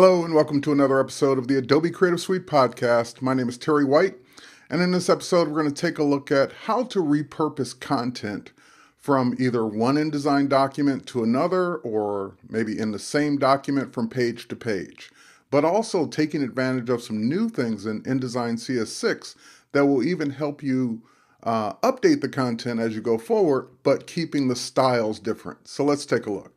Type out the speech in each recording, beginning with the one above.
Hello and welcome to another episode of the Adobe Creative Suite podcast. My name is Terry White, and in this episode we're going to take a look at how to repurpose content from either one InDesign document to another, or maybe in the same document from page to page, but also taking advantage of some new things in InDesign CS6 that will even help you update the content as you go forward, but keeping the styles different. So let's take a look.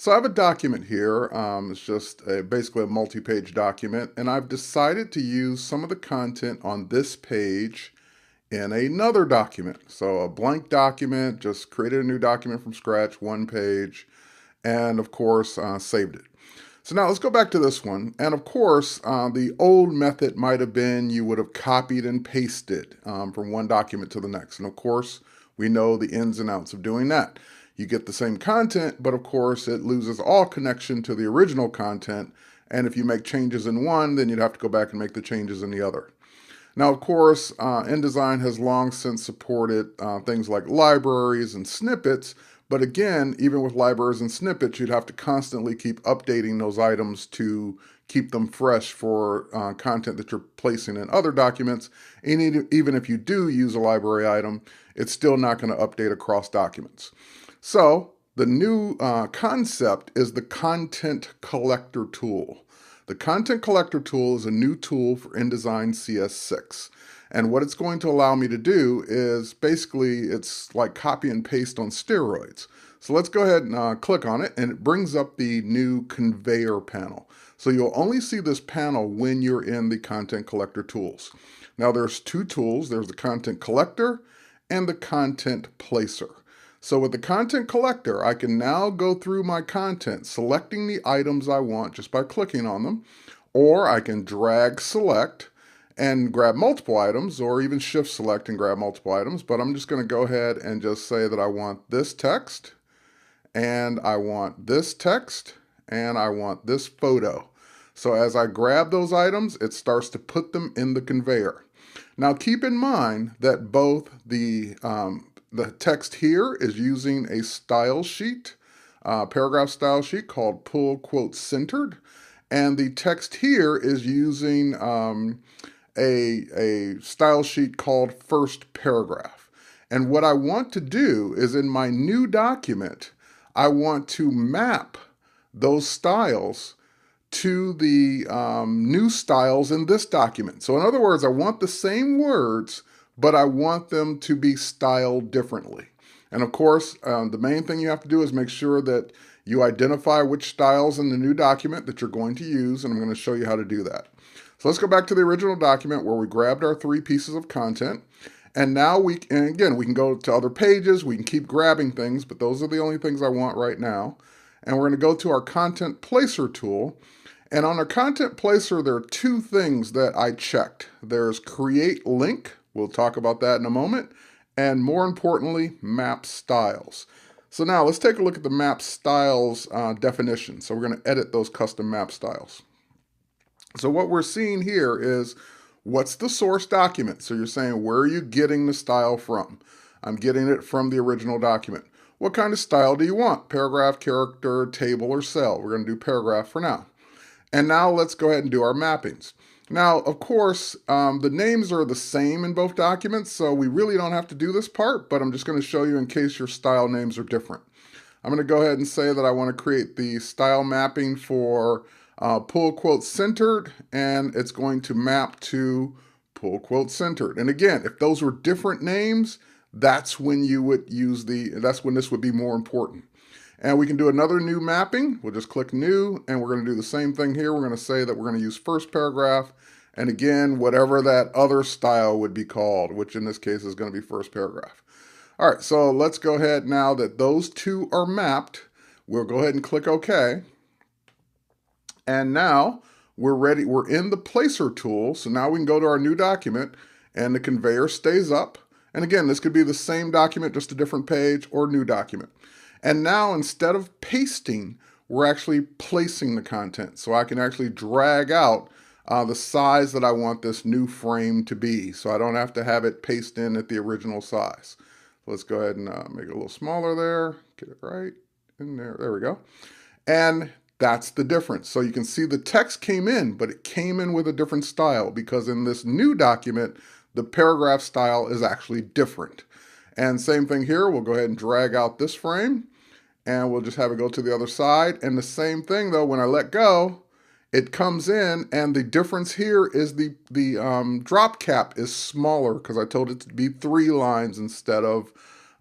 So I have a document here. It's just basically a multi-page document, and I've decided to use some of the content on this page in another document. So a blank document, just created a new document from scratch, one page, and of course saved it. So now let's go back to this one. And of course, the old method might have been you would have copied and pasted from one document to the next. And of course, we know the ins and outs of doing that. You get the same content, but of course it loses all connection to the original content. And if you make changes in one, then you'd have to go back and make the changes in the other. Now, of course, InDesign has long since supported things like libraries and snippets. But again, even with libraries and snippets, you'd have to constantly keep updating those items to keep them fresh for content that you're placing in other documents. And even if you do use a library item, it's still not going to update across documents. So the new concept is the Content Collector tool. The Content Collector tool is a new tool for InDesign CS6. And what it's going to allow me to do is basically it's like copy and paste on steroids. So let's go ahead and click on it, and it brings up the new conveyor panel. So you'll only see this panel when you're in the Content Collector tools. Now there's two tools. There's the Content Collector and the Content Placer. So with the Content Collector, I can now go through my content, selecting the items I want just by clicking on them, or I can drag select and grab multiple items, or even shift select and grab multiple items. But I'm just going to go ahead and just say that I want this text, and I want this text, and I want this photo. So as I grab those items, it starts to put them in the conveyor. Now keep in mind that both the text here is using a style sheet, paragraph style sheet called pull quote centered, and the text here is using a style sheet called first paragraph. And what I want to do is in my new document, I want to map those styles to the new styles in this document. So in other words, I want the same words, but I want them to be styled differently. And of course, the main thing you have to do is make sure that you identify which styles in the new document that you're going to use, and I'm going to show you how to do that. So let's go back to the original document where we grabbed our three pieces of content. And now we can go to other pages, we can keep grabbing things, but those are the only things I want right now. And we're going to go to our Content Placer tool. And on our Content Placer, there are two things that I checked. There's Create Link. We'll talk about that in a moment. And more importantly, Map Styles. So now let's take a look at the Map Styles definition. So we're going to edit those custom map styles. So what we're seeing here is what's the source document? So you're saying, where are you getting the style from? I'm getting it from the original document. What kind of style do you want? Paragraph, character, table, or cell? We're going to do paragraph for now. And now let's go ahead and do our mappings. Now, of course, the names are the same in both documents, so we really don't have to do this part, but I'm just going to show you in case your style names are different. I'm going to go ahead and say that I want to create the style mapping for pull quote centered, and it's going to map to pull quote centered. And again, if those were different names, that's when you would use that's when this would be more important. And we can do another new mapping. We'll just click new, and we're going to do the same thing here. We're going to say that we're going to use first paragraph, and again, whatever that other style would be called, which in this case is going to be first paragraph. All right, so let's go ahead now that those two are mapped. We'll go ahead and click OK. And now we're ready. We're in the Placer tool. So now we can go to our new document, and the conveyor stays up. And again, this could be the same document, just a different page, or new document. And now instead of pasting, we're actually placing the content. So I can actually drag out the size that I want this new frame to be. So I don't have to have it paste in at the original size. Let's go ahead and make it a little smaller there. Get it right in there. There we go. And That's the difference. So you can see the text came in, but it came in with a different style because in this new document, the paragraph style is actually different. And same thing here, we'll go ahead and drag out this frame and we'll just have it go to the other side. And the same thing though, when I let go, it comes in, and the difference here is the drop cap is smaller because I told it to be 3 lines instead of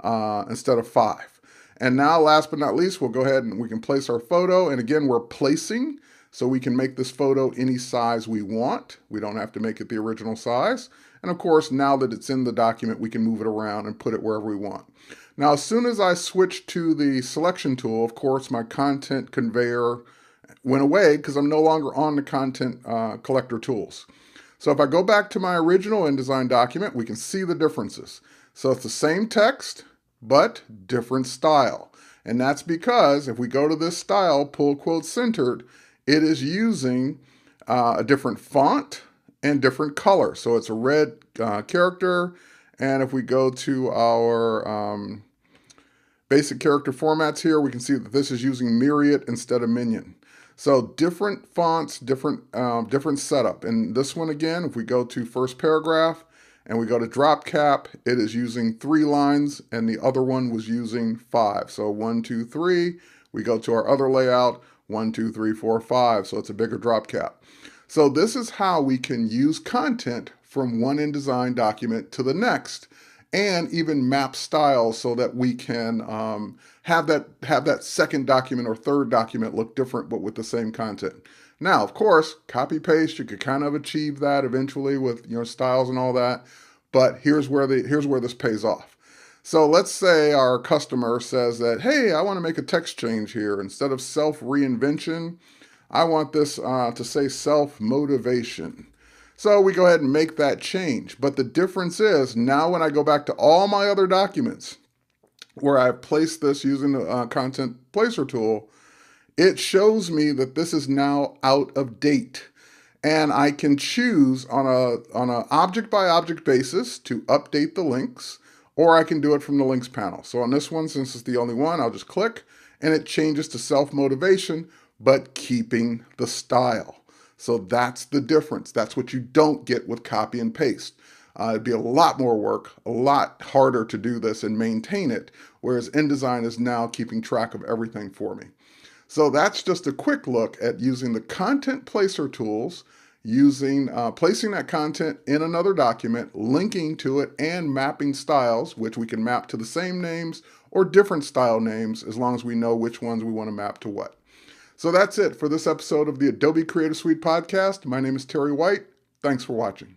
5. And now, last but not least, we'll go ahead and we can place our photo. And again, we're placing, so we can make this photo any size we want. We don't have to make it the original size. And of course, now that it's in the document, we can move it around and put it wherever we want. Now, as soon as I switch to the selection tool, of course, my content conveyor went away because I'm no longer on the content collector tools. So if I go back to my original InDesign document, we can see the differences. So it's the same text, but different style. And that's because if we go to this style, pull quote centered, it is using a different font and different color. So it's a red character. And if we go to our basic character formats here, we can see that this is using Myriad instead of Minion. So different fonts, different setup. And this one again, if we go to first paragraph and we go to drop cap, it is using 3 lines and the other one was using 5. So 1, 2, 3, we go to our other layout, 1, 2, 3, 4, 5. So it's a bigger drop cap. So this is how we can use content from one InDesign document to the next, and even map styles so that we can have that second document or third document look different but with the same content. Now, of course, copy paste, you could kind of achieve that eventually with styles and all that, but here's where this pays off. So let's say our customer says that, hey, I want to make a text change here. Instead of self-reinvention, I want this to say self-motivation. So we go ahead and make that change. But the difference is now when I go back to all my other documents where I've placed this using the content placer tool, it shows me that this is now out of date. And I can choose on a object by object basis to update the links, or I can do it from the links panel. So on this one, since it's the only one, I'll just click and it changes to self-motivation, but keeping the style. So that's the difference. That's what you don't get with copy and paste. It'd be a lot more work, a lot harder to do this and maintain it, whereas InDesign is now keeping track of everything for me. So that's just a quick look at using the content placer tools, using placing that content in another document, linking to it, and mapping styles, which we can map to the same names or different style names as long as we know which ones we want to map to what. So that's it for this episode of the Adobe Creative Suite podcast. My name is Terry White. Thanks for watching.